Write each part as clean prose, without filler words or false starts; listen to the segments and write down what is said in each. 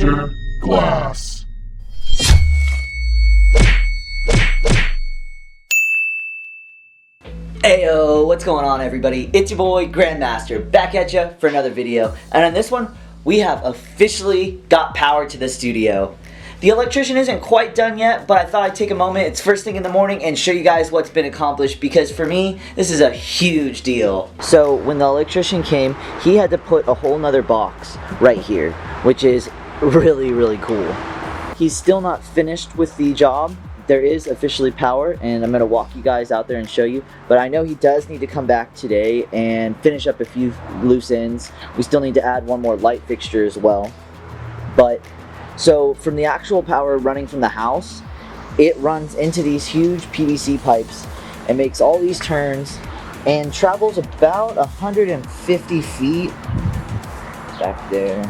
Master Class. Heyo, what's going on everybody? It's your boy Grandmaster back at ya for another video, and on this one we have officially got power to the studio. The electrician isn't quite done yet, but I thought I'd take a moment, it's first thing in the morning, and show you guys what's been accomplished, because for me this is a huge deal. So when the electrician came, he had to put a whole nother box right here, which is really cool. He's still not finished with the job. There is officially power, and I'm going to walk you guys out there and show you, but I know he does need to come back today and finish up a few loose ends. We still need to add one more light fixture as well. But so from the actual power running from the house, it runs into these huge PVC pipes and makes all these turns and travels about 150 feet back there,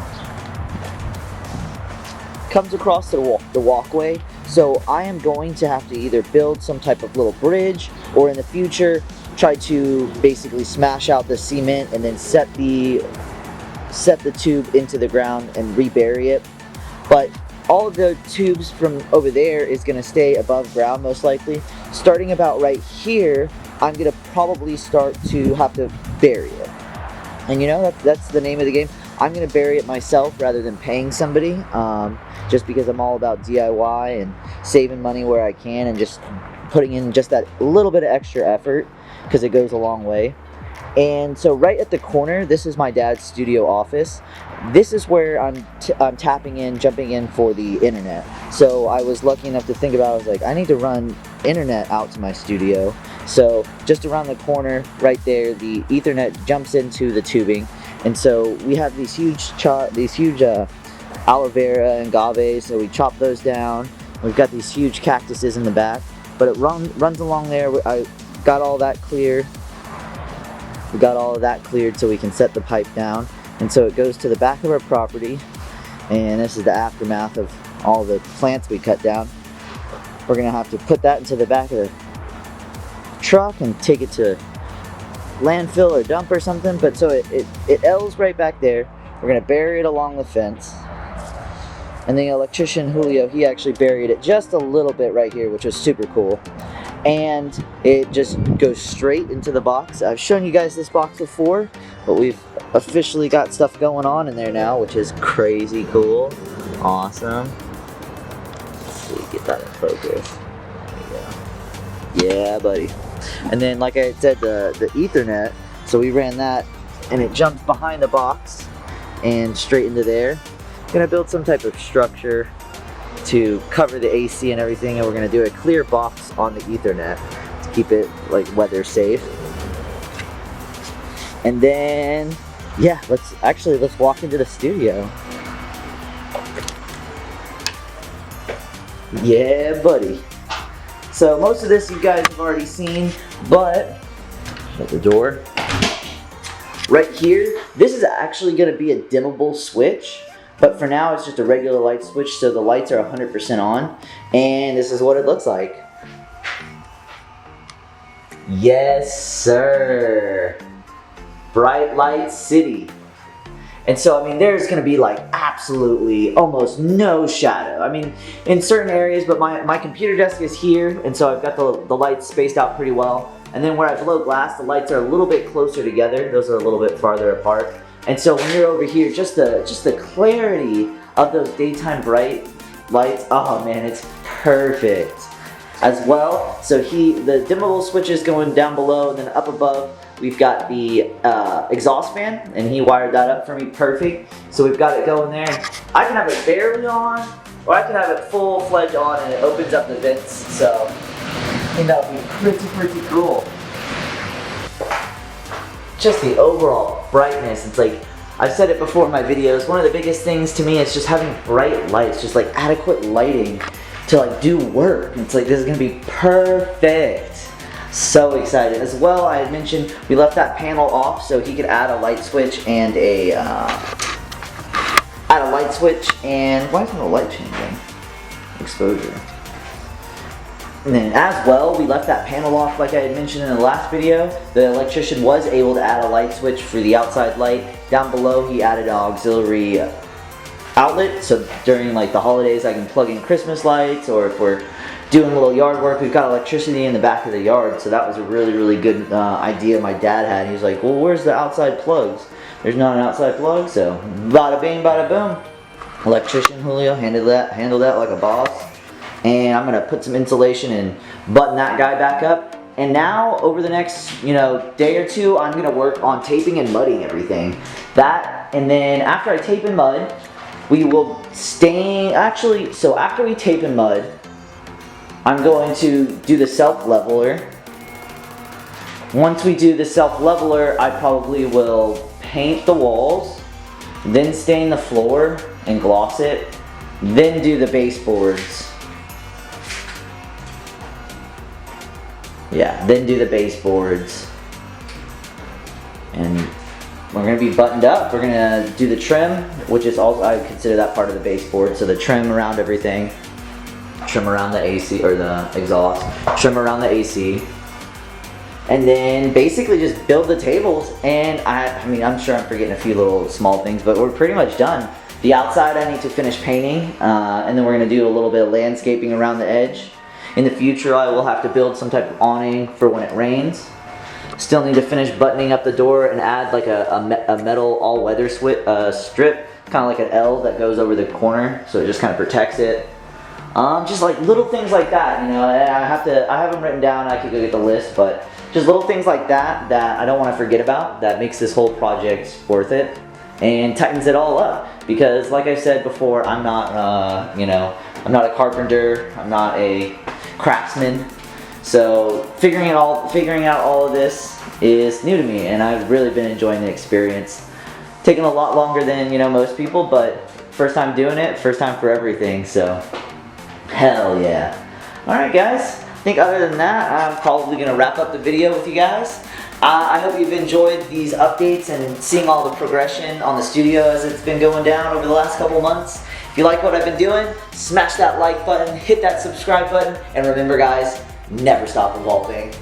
comes across the walkway. So I am going to have to either build some type of little bridge, or in the future try to basically smash out the cement and then set the tube into the ground and rebury it. But all of the tubes from over there is going to stay above ground most likely. Starting about right here, I'm going to probably start to have to bury it. And you know, that's the name of the game. I'm going to bury it myself rather than paying somebody, just because I'm all about DIY and saving money where I can and just putting in just that little bit of extra effort, because it goes a long way. And so right at the corner, this is my dad's studio office. This is where I'm jumping in for the internet. So I was lucky enough to think about, I was like, I need to run internet out to my studio. So just around the corner right there, the Ethernet jumps into the tubing. And so we have these huge aloe vera and agave, so we chop those down. We've got these huge cactuses in the back, but it runs along there. I got all that cleared. We got all of that cleared so we can set the pipe down. And so it goes to the back of our property, and this is the aftermath of all the plants we cut down. We're gonna have to put that into the back of the truck and take it to landfill or dump or something. But so it L's right back there. We're gonna bury it along the fence. And the electrician Julio, he actually buried it just a little bit right here, which was super cool. And it just goes straight into the box. I've shown you guys this box before, but we've officially got stuff going on in there now, which is crazy cool. Awesome. Let's see, get that in focus. There you go. Yeah, buddy. And then, like I said, the Ethernet, so we ran that, and it jumps behind the box and straight into there. Gonna build some type of structure to cover the AC and everything, and we're gonna do a clear box on the Ethernet to keep it like weather safe. And then yeah, let's walk into the studio. Yeah, buddy. So most of this you guys have already seen, but shut the door. Right here, this is actually gonna be a dimmable switch. But for now, it's just a regular light switch, so the lights are 100% on. And this is what it looks like. Yes, sir. Bright Light City. And so, I mean, there's going to be like absolutely almost no shadow. I mean, in certain areas, but my computer desk is here, and so I've got the lights spaced out pretty well. And then where I blow glass, the lights are a little bit closer together. Those are a little bit farther apart. And so when you're over here, just the clarity of those daytime bright lights, oh man, it's perfect as well. So the dimmable switch is going down below, and then up above we've got the exhaust fan, and he wired that up for me perfect. So we've got it going there. I can have it barely on, or I can have it full-fledged on, and it opens up the vents. So I think that would be pretty cool. Just the overall brightness, it's like, I've said it before in my videos, one of the biggest things to me is just having bright lights, just like adequate lighting to like do work. And it's like, this is gonna be perfect. So excited. As well, I had mentioned we left that panel off so he could add a light switch and why isn't the light changing? Exposure. And then as well, we left that panel off like I had mentioned in the last video. The electrician was able to add a light switch for the outside light. Down below, he added an auxiliary outlet, so during like the holidays I can plug in Christmas lights, or if we're doing a little yard work, we've got electricity in the back of the yard. So that was a really good idea my dad had. He was like, well, where's the outside plugs? There's not an outside plug. So bada bing bada boom, electrician Julio handled that like a boss. And I'm gonna put some insulation and button that guy back up. And now over the next day or two, I'm gonna work on taping and mudding everything. That, and then after I tape and mud, we will stain. Actually, so after we tape and mud, I'm going to do the self-leveler. Once we do the self-leveler, I probably will paint the walls, then stain the floor and gloss it, then do the baseboards. Yeah, then do the baseboards. And we're going to be buttoned up. We're going to do the trim, which is also, I consider that part of the baseboard. So the trim around everything, trim around the AC or the exhaust, trim around the AC. And then basically just build the tables. And I mean, I'm sure I'm forgetting a few little small things, but we're pretty much done. The outside I need to finish painting, and then we're going to do a little bit of landscaping around the edge. In the future, I will have to build some type of awning for when it rains. Still need to finish buttoning up the door and add like a metal all-weather strip, kind of like an L that goes over the corner, so it just kind of protects it. Just like little things like that, I have them written down. I could go get the list, but just little things like that that I don't want to forget about, that makes this whole project worth it and tightens it all up. Because like I said before, I'm not I'm not a carpenter, I'm not a craftsman, so figuring out all of this is new to me, and I've really been enjoying the experience. Taking a lot longer than most people, but first time doing it, first time for everything, so hell yeah. Alright guys, I think other than that, I'm probably gonna wrap up the video with you guys. I hope you've enjoyed these updates and seeing all the progression on the studio as it's been going down over the last couple months. If you like what I've been doing, smash that like button, hit that subscribe button, and remember guys, never stop evolving.